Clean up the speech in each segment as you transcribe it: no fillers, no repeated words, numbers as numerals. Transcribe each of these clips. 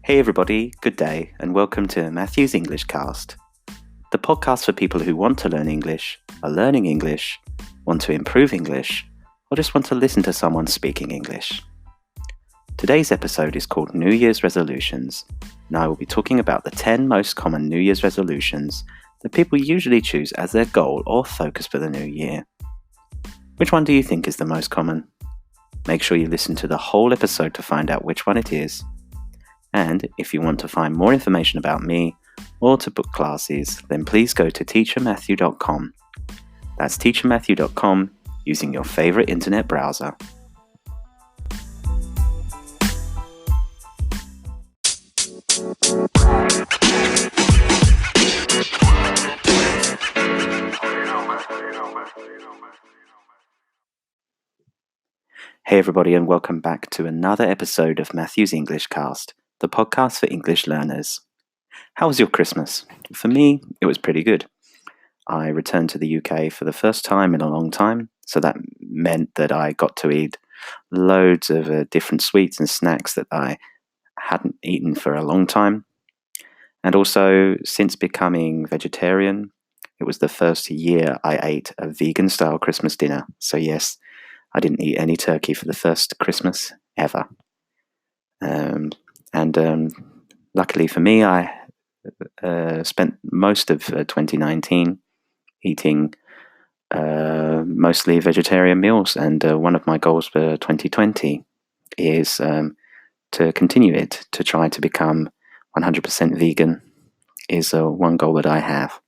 Hey everybody, good day, and welcome to Matthew's English Cast, the podcast for people who want to learn English, are learning English, want to improve English, or just want to listen to someone speaking English. Today's episode is called New Year's Resolutions, and I will be talking about the 10 most common New Year's resolutions that people usually choose as their goal or focus for the new year. Which one do you think is the most common? Make sure you listen to the whole episode to find out which one it is. And if you want to find more information about me or to book classes, then please go to teachermatthew.com. That's teachermatthew.com using your favorite internet browser. Hey everybody, and welcome back to another episode of Matthew's English Cast, the podcast for English learners. How was your Christmas? For me, it was pretty good. I returned to the UK for the first time in a long time, so that meant that I got to eat loads of different sweets and snacks that I hadn't eaten for a long time. And also, since becoming vegetarian, it was the first year I ate a vegan-style Christmas dinner. So yes, I didn't eat any turkey for the first Christmas ever. Luckily for me, I spent most of 2019 eating mostly vegetarian meals, and one of my goals for 2020 is to continue it, to try to become 100% vegan is one goal that I have.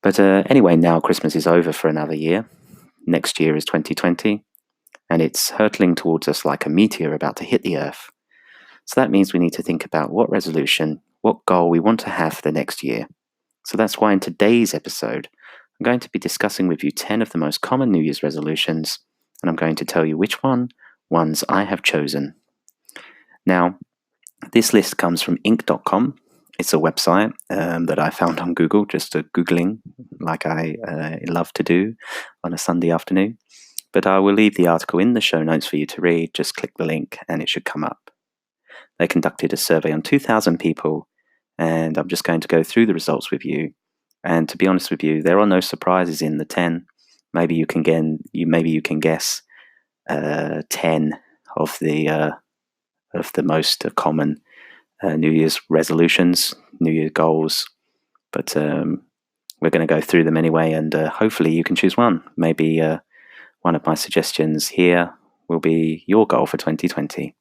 But anyway, now Christmas is over for another year. Next year is 2020, and it's hurtling towards us like a meteor about to hit the Earth. So that means we need to think about what resolution, what goal we want to have for the next year. So that's why in today's episode, I'm going to be discussing with you 10 of the most common New Year's resolutions, and I'm going to tell you which ones I have chosen. Now, this list comes from Inc.com. It's a website that I found on Google, just Googling, like I love to do on a Sunday afternoon. But I will leave the article in the show notes for you to read. Just click the link and it should come up. They conducted a survey on 2,000 people, and I'm just going to go through the results with you. And to be honest with you, there are no surprises in the 10. Maybe you can guess 10 of the most common New Year's resolutions, New Year goals. But we're going to go through them anyway, and hopefully you can choose one. Maybe one of my suggestions here will be your goal for 2020.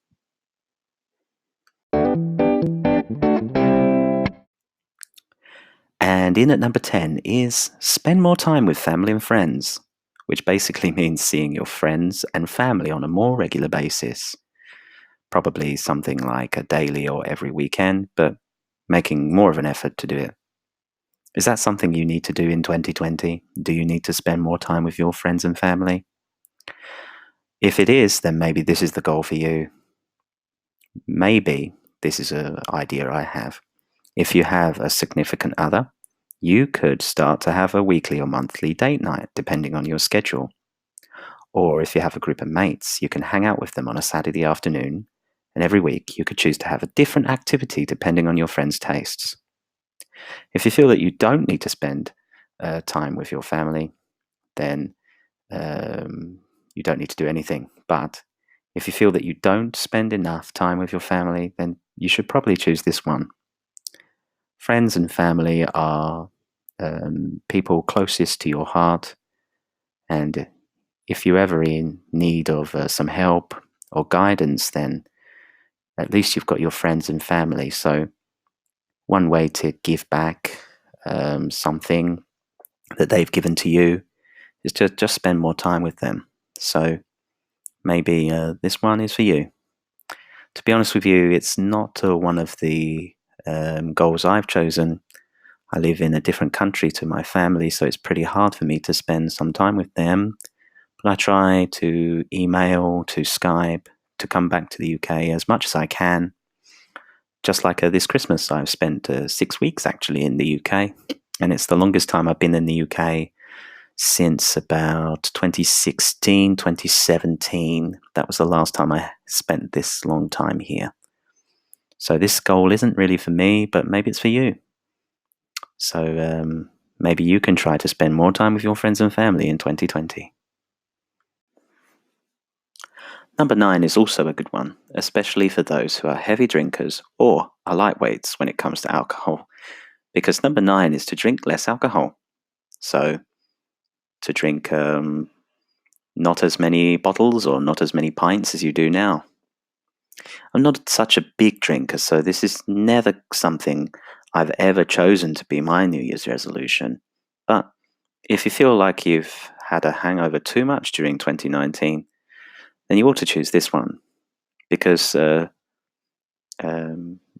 And in at number 10 is spend more time with family and friends, which basically means seeing your friends and family on a more regular basis. Probably something like a daily or every weekend, but making more of an effort to do it. Is that something you need to do in 2020? Do you need to spend more time with your friends and family? If it is, then maybe this is the goal for you. Maybe this is an idea I have. If you have a significant other, you could start to have a weekly or monthly date night, depending on your schedule. Or if you have a group of mates, you can hang out with them on a Saturday afternoon, and every week you could choose to have a different activity depending on your friends' tastes. If you feel that you don't need to spend time with your family, then you don't need to do anything. But if you feel that you don't spend enough time with your family, then you should probably choose this one. Friends and family are people closest to your heart, and if you're ever in need of some help or guidance, then at least you've got your friends and family. So one way to give back something that they've given to you is to just spend more time with them. So maybe this one is for you. To be honest with you, it's not one of the goals I've chosen. I live in a different country to my family, so it's pretty hard for me to spend some time with them. But I try to email, to Skype, to come back to the UK as much as I can. Just like this Christmas, I've spent 6 weeks actually in the UK, and it's the longest time I've been in the UK since about 2016, 2017. That was the last time I spent this long time here. So this goal isn't really for me, but maybe it's for you. So maybe you can try to spend more time with your friends and family in 2020. Number 9 is also a good one, especially for those who are heavy drinkers or are lightweights when it comes to alcohol, because number 9 is to drink less alcohol. So to drink not as many bottles or not as many pints as you do now. I'm not such a big drinker, so this is never something I've ever chosen to be my New Year's resolution. But if you feel like you've had a hangover too much during 2019, then you ought to choose this one, because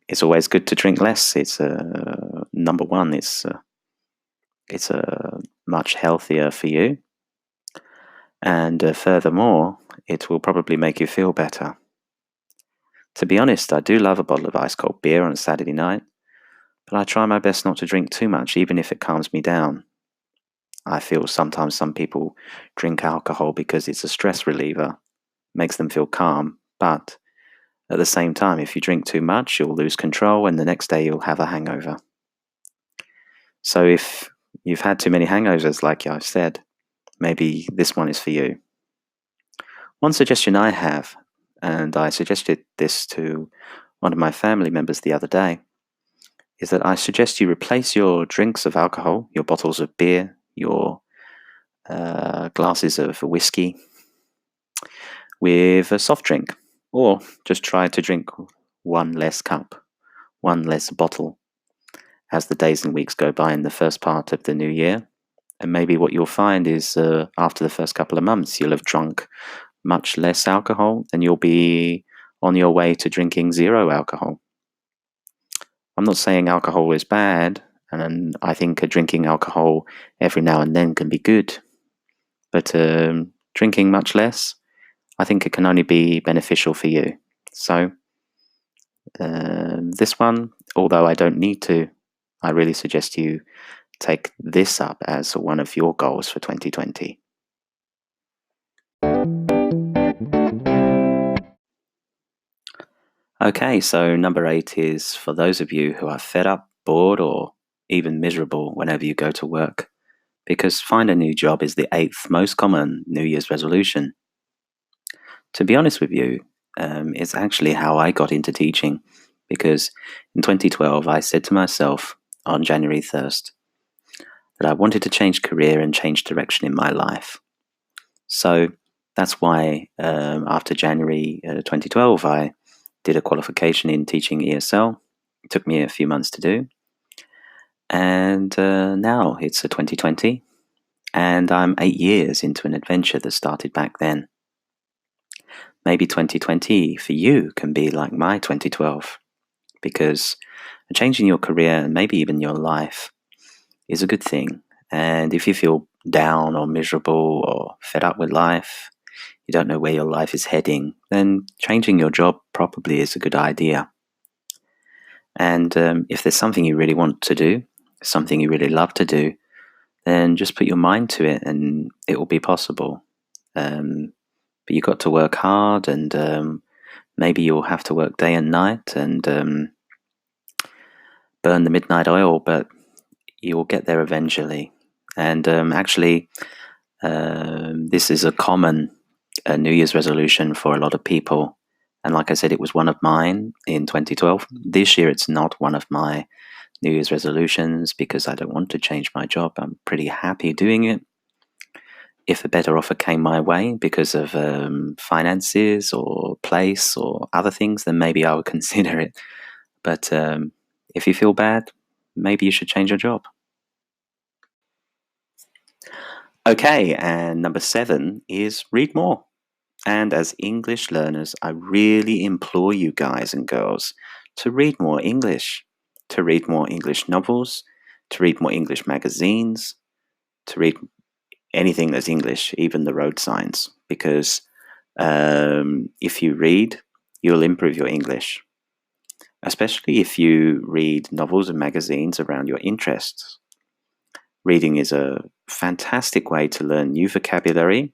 it's always good to drink less. It's number one. It's much healthier for you, and furthermore, it will probably make you feel better. To be honest, I do love a bottle of ice cold beer on a Saturday night, but I try my best not to drink too much, even if it calms me down. I feel sometimes some people drink alcohol because it's a stress reliever, makes them feel calm, but at the same time, if you drink too much, you'll lose control and the next day you'll have a hangover. So if you've had too many hangovers, like I've said, maybe this one is for you. One suggestion I have, and I suggested this to one of my family members the other day, is that I suggest you replace your drinks of alcohol, your bottles of beer, your glasses of whiskey, with a soft drink, or just try to drink one less cup, one less bottle as the days and weeks go by in the first part of the new year. And maybe what you'll find is after the first couple of months, you'll have drunk much less alcohol and you'll be on your way to drinking zero alcohol. I'm not saying alcohol is bad, and I think drinking alcohol every now and then can be good. But drinking much less, I think it can only be beneficial for you. So this one, although I don't need to, I really suggest you take this up as one of your goals for 2020. Okay, so number 8 is for those of you who are fed up, bored, or even miserable whenever you go to work, because find a new job is the 8th most common New Year's resolution. To be honest with you, it's actually how I got into teaching, because in 2012 I said to myself on January 1st that I wanted to change career and change direction in my life. So that's why after January 2012 I did a qualification in teaching ESL. It took me a few months to do. And now it's 2020, and I'm 8 years into an adventure that started back then. Maybe 2020 for you can be like my 2012, because changing your career and maybe even your life is a good thing. And if you feel down or miserable or fed up with life, you don't know where your life is heading, then changing your job probably is a good idea. And if there's something you really want to do, something you really love to do, then just put your mind to it and it will be possible. But you've got to work hard, and maybe you'll have to work day and night and burn the midnight oil, but you will get there eventually. And actually, this is a common New Year's resolution for a lot of people. And like I said, it was one of mine in 2012. This year, it's not one of my New Year's resolutions because I don't want to change my job. I'm pretty happy doing it. If a better offer came my way because of finances or place or other things, then maybe I would consider it. But if you feel bad, maybe you should change your job. Okay, and number 7 is read more. And as English learners, I really implore you guys and girls to read more English, to read more English novels, to read more English magazines, to read anything that's English, even the road signs, because if you read, you'll improve your English, especially if you read novels and magazines around your interests. Reading is a fantastic way to learn new vocabulary,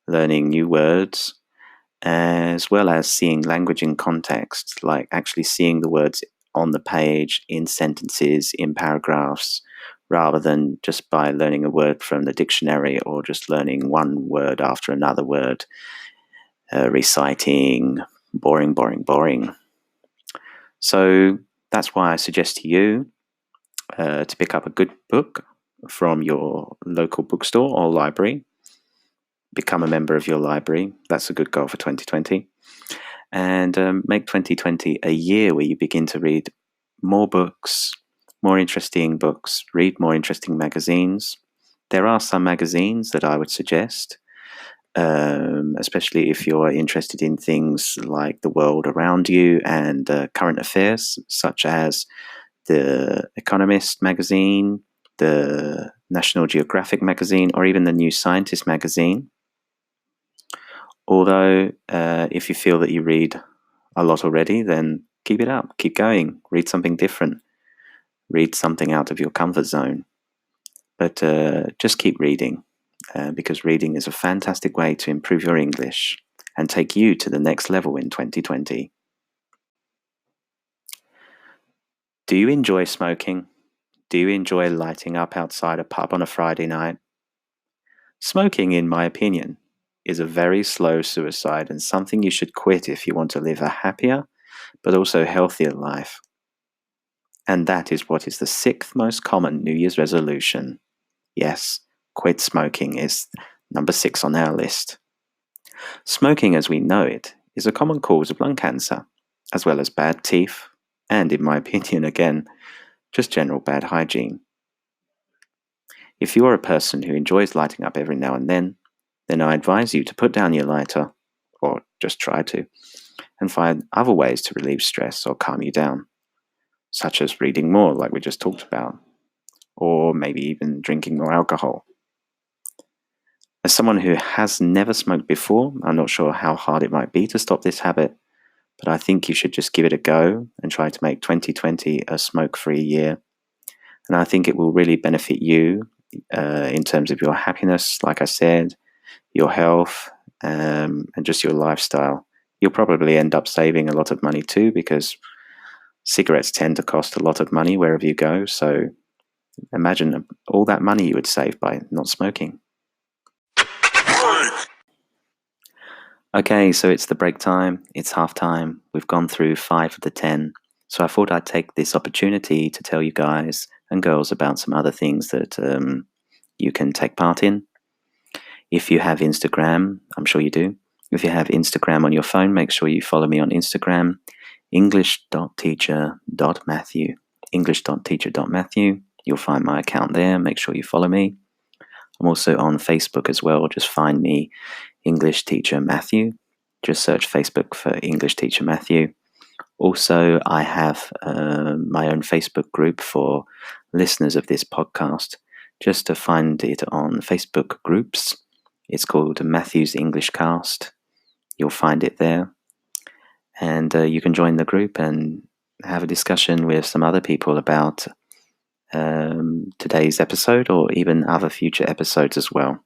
learning new words, as well as seeing language in context, like actually seeing the words on the page, in sentences, in paragraphs, rather than just by learning a word from the dictionary or just learning one word after another word, reciting, boring, boring, boring. So that's why I suggest to you to pick up a good book from your local bookstore or library. Become a member of your library. That's a good goal for 2020. And make 2020 a year where you begin to read more books, more interesting books, read more interesting magazines. There are some magazines that I would suggest, especially if you're interested in things like the world around you and current affairs, such as the Economist magazine, the National Geographic magazine, or even the New Scientist magazine. Although, if you feel that you read a lot already, then keep it up, keep going, read something different, read something out of your comfort zone. But just keep reading, because reading is a fantastic way to improve your English and take you to the next level in 2020. Do you enjoy smoking? Do you enjoy lighting up outside a pub on a Friday night? Smoking, in my opinion, is a very slow suicide and something you should quit if you want to live a happier but also healthier life. And that is what is the 6th most common New Year's resolution. Yes, quit smoking is number 6 on our list. Smoking as we know it is a common cause of lung cancer, as well as bad teeth, and in my opinion again, just general bad hygiene. If you are a person who enjoys lighting up every now and then I advise you to put down your lighter, or just try to, and find other ways to relieve stress or calm you down, such as reading more, like we just talked about, or maybe even drinking more alcohol. As someone who has never smoked before, I'm not sure how hard it might be to stop this habit, but I think you should just give it a go and try to make 2020 a smoke-free year. And I think it will really benefit you in terms of your happiness, like I said, your health, and just your lifestyle. You'll probably end up saving a lot of money too, because cigarettes tend to cost a lot of money wherever you go. So imagine all that money you would save by not smoking. Okay, so it's the break time. It's half time. We've gone through 5 of the 10. So I thought I'd take this opportunity to tell you guys and girls about some other things that you can take part in. If you have Instagram, I'm sure you do. If you have Instagram on your phone, make sure you follow me on Instagram, english.teacher.matthew. English.teacher.matthew. You'll find my account there. Make sure you follow me. I'm also on Facebook as well. Just find me, English Teacher Matthew. Just search Facebook for English Teacher Matthew. Also, I have my own Facebook group for listeners of this podcast. Just to find it on Facebook groups, it's called Matthew's English Cast. You'll find it there. And you can join the group and have a discussion with some other people about today's episode or even other future episodes as well.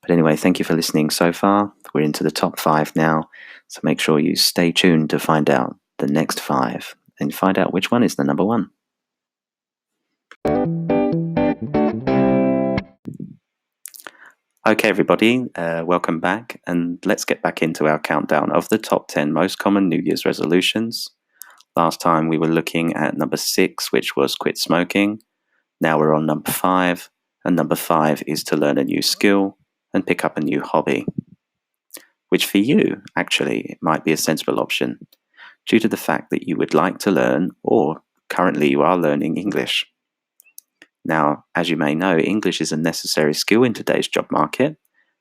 But anyway, thank you for listening so far. We're into the top 5 now, so make sure you stay tuned to find out the next 5 and find out which one is the number 1. Okay, everybody, welcome back, and let's get back into our countdown of the top 10 most common New Year's resolutions. Last time we were looking at number 6, which was quit smoking. Now we're on number 5, and number 5 is to learn a new skill and pick up a new hobby, which for you, actually, might be a sensible option due to the fact that you would like to learn, or currently you are learning English. Now, as you may know, English is a necessary skill in today's job market,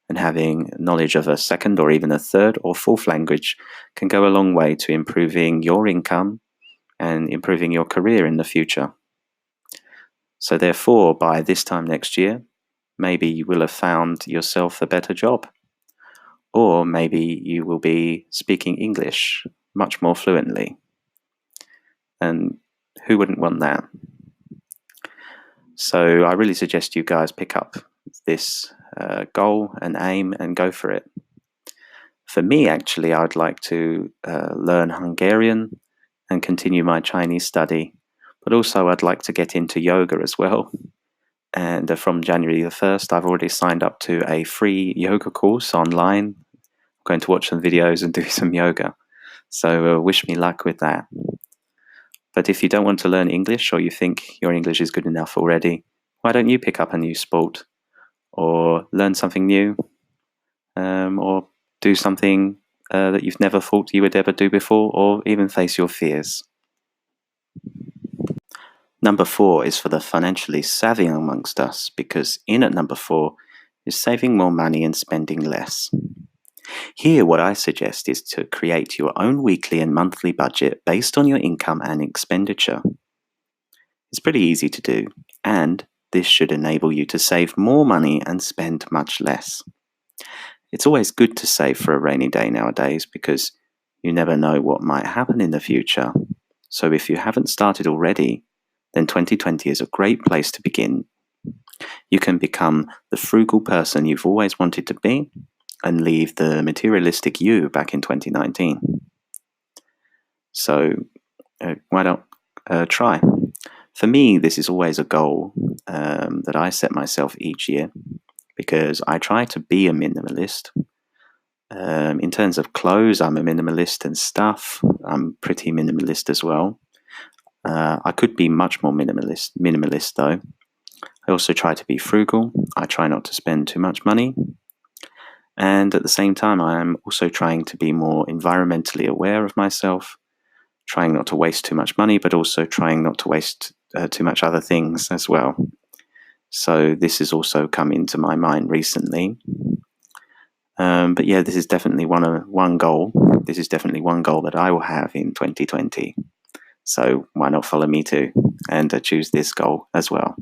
and having knowledge of a second or even a third or fourth language can go a long way to improving your income and improving your career in the future. So therefore, by this time next year, maybe you will have found yourself a better job, or maybe you will be speaking English much more fluently. And who wouldn't want that? So I really suggest you guys pick up this goal and aim and go for it. For me, actually, I'd like to learn Hungarian and continue my Chinese study, but also I'd like to get into yoga as well. And from January the 1st, I've already signed up to a free yoga course online. I'm going to watch some videos and do some yoga. So wish me luck with that. But if you don't want to learn English, or you think your English is good enough already, why don't you pick up a new sport or learn something new, or do something that you've never thought you would ever do before, or even face your fears. Number 4 is for the financially savvy amongst us, because in at number 4 is saving more money and spending less. Here, what I suggest is to create your own weekly and monthly budget based on your income and expenditure. It's pretty easy to do, and this should enable you to save more money and spend much less. It's always good to save for a rainy day nowadays, because you never know what might happen in the future. So if you haven't started already, then 2020 is a great place to begin. You can become the frugal person you've always wanted to be and leave the materialistic you back in 2019. So why not try? For me, this is always a goal that I set myself each year, because I try to be a minimalist. In terms of clothes, I'm a minimalist, and stuff, I'm pretty minimalist as well. I could be much more minimalist though. I also try to be frugal. I try not to spend too much money. And at the same time, I am also trying to be more environmentally aware of myself, trying not to waste too much money, but also trying not to waste too much other things as well. So this has also come into my mind recently. But yeah, this is definitely one goal. This is definitely one goal that I will have in 2020. So why not follow me too and choose this goal as well?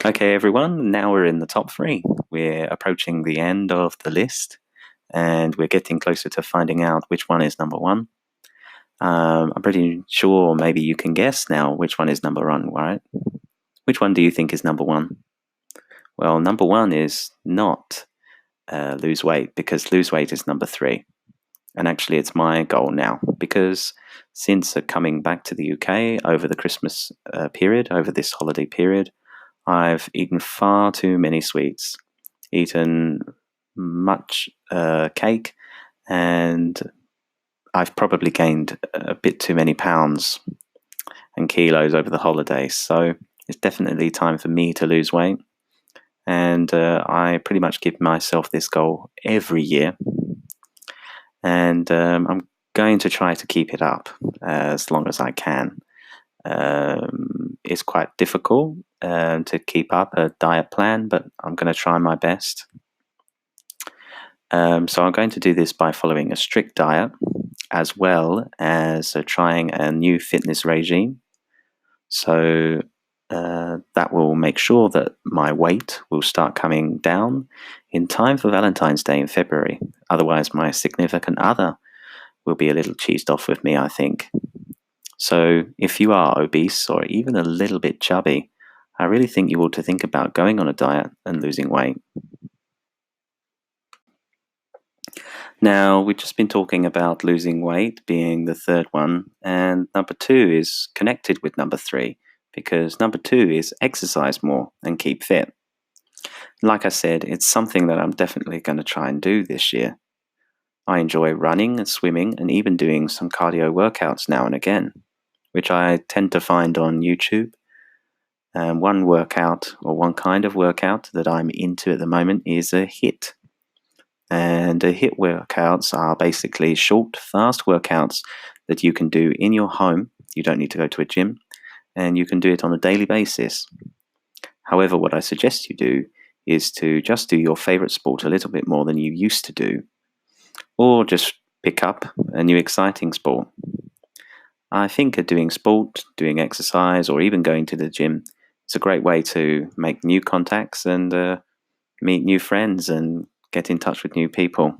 Okay, everyone, now we're in the top 3. We're approaching the end of the list, and we're getting closer to finding out which one is number 1. I'm pretty sure maybe you can guess now which one is number 1, right? Which one do you think is number 1? Well, number 1 is not lose weight, because lose weight is number 3. And actually, it's my goal now, because since coming back to the UK over the Christmas period, over this holiday period, I've eaten far too many sweets, eaten much cake, and I've probably gained a bit too many pounds and kilos over the holidays. So it's definitely time for me to lose weight. And I pretty much give myself this goal every year. And I'm going to try to keep it up as long as I can. It's quite difficult to keep up a diet plan, but I'm going to try my best. So I'm going to do this by following a strict diet, as well as trying a new fitness regime. So that will make sure that my weight will start coming down in time for Valentine's Day in February. Otherwise, my significant other will be a little cheesed off with me, I think. So if you are obese or even a little bit chubby, I really think you ought to think about going on a diet and losing weight. Now, we've just been talking about losing weight being the third one, and number 2 is connected with number 3, because number 2 is exercise more and keep fit. Like I said, it's something that I'm definitely going to try and do this year. I enjoy running and swimming and even doing some cardio workouts now and again, which I tend to find on YouTube. One workout, or one kind of workout that I'm into at the moment, is a HIIT. And HIIT workouts are basically short, fast workouts that you can do in your home. You don't need to go to a gym, and you can do it on a daily basis. However, what I suggest you do is to just do your favorite sport a little bit more than you used to do, or just pick up a new exciting sport. I think doing sport, doing exercise, or even going to the gym is a great way to make new contacts and meet new friends and get in touch with new people.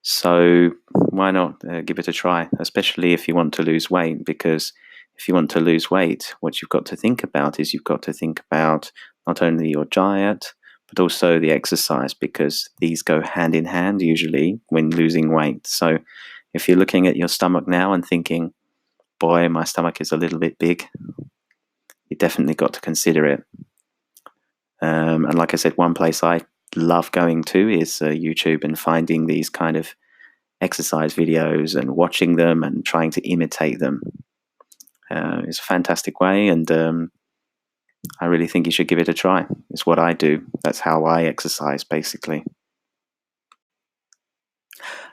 So why not give it a try, especially if you want to lose weight, because if you want to lose weight, what you've got to think about is you've got to think about not only your diet, but also the exercise, because these go hand in hand usually when losing weight. So if you're looking at your stomach now and thinking, boy, my stomach is a little bit big, you definitely got to consider it. And like I said, one place I love going to is YouTube and finding these kind of exercise videos and watching them and trying to imitate them. It's a fantastic way, and I really think you should give it a try. It's what I do. That's how I exercise, basically.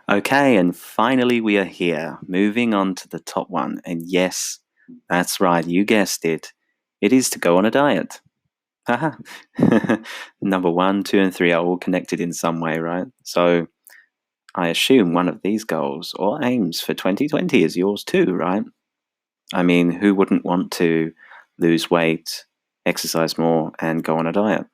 Okay, and finally we are here, moving on to the top one. And yes, that's right, you guessed it. It is to go on a diet. Haha. Number 1, 2, and 3 are all connected in some way, right? So I assume one of these goals or aims for 2020 is yours too, right? I mean, who wouldn't want to lose weight, exercise more, and go on a diet?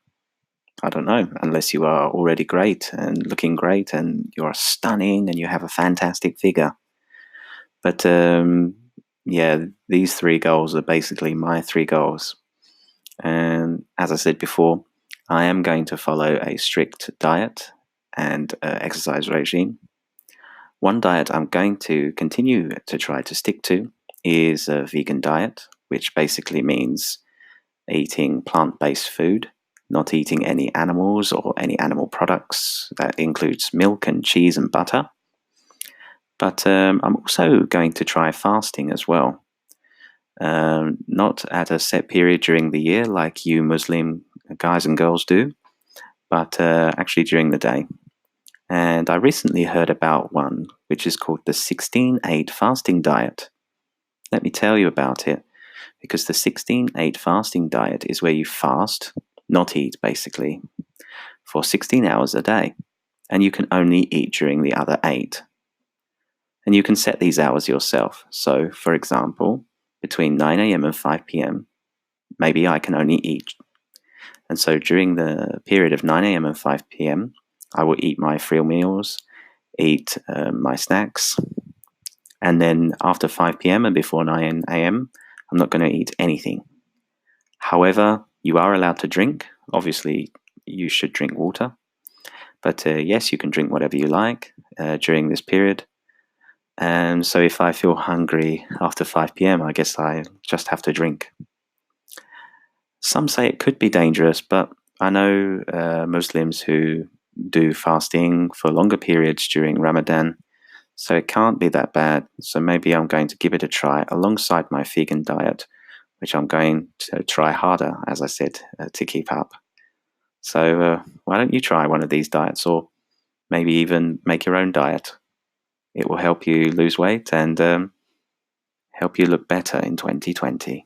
I don't know, unless you are already great and looking great and you're stunning and you have a fantastic figure. But yeah, these 3 goals are basically my 3 goals. And as I said before, I am going to follow a strict diet and exercise regime. One diet I'm going to continue to try to stick to is a vegan diet, which basically means eating plant-based food, not eating any animals or any animal products. That includes milk and cheese and butter. But I'm also going to try fasting as well. Not at a set period during the year like you Muslim guys and girls do, but actually during the day. And I recently heard about one which is called the 16-8 fasting diet. Let me tell you about it, because the 16-8 fasting diet is where you fast, not eat basically, for 16 hours a day, and you can only eat during the other 8. And you can set these hours yourself. So, for example, between 9 a.m. and 5 p.m., maybe I can only eat. And so during the period of 9 a.m. and 5 p.m., I will eat my free meals, eat my snacks, and then after 5 p.m. and before 9 a.m., I'm not going to eat anything. However, you are allowed to drink. Obviously, you should drink water. But yes, you can drink whatever you like during this period. And so if I feel hungry after 5 p.m., I guess I just have to drink. Some say it could be dangerous, but I know Muslims who do fasting for longer periods during Ramadan, so it can't be that bad. So maybe I'm going to give it a try alongside my vegan diet, which I'm going to try harder, as I said, to keep up. So why don't you try one of these diets, or maybe even make your own diet? It will help you lose weight and help you look better in 2020.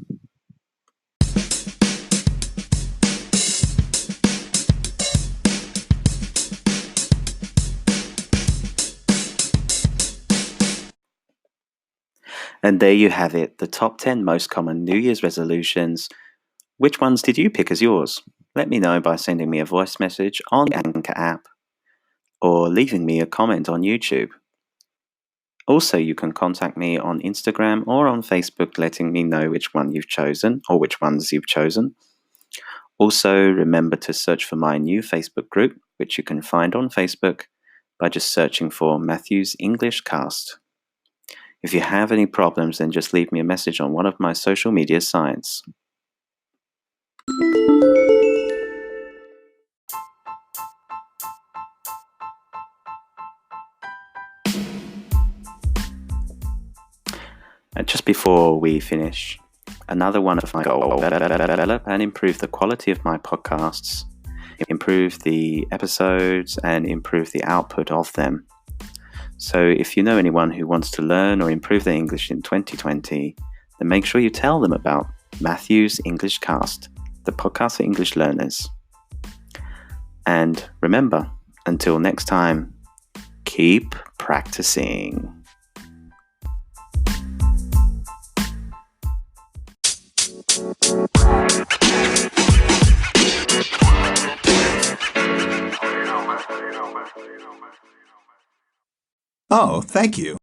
And there you have it, the top 10 most common New Year's resolutions. Which ones did you pick as yours? Let me know by sending me a voice message on the Anchor app or leaving me a comment on YouTube. Also, you can contact me on Instagram or on Facebook letting me know which one you've chosen or which ones you've chosen. Also, remember to search for my new Facebook group, which you can find on Facebook by just searching for Matthew's English Cast. If you have any problems, then just leave me a message on one of my social media sites. And just before we finish, another one of my goals: develop and improve the quality of my podcasts, improve the episodes, and improve the output of them. So if you know anyone who wants to learn or improve their English in 2020, then make sure you tell them about Matthew's English Cast, the podcast for English learners. And remember, until next time, keep practicing. Oh, thank you.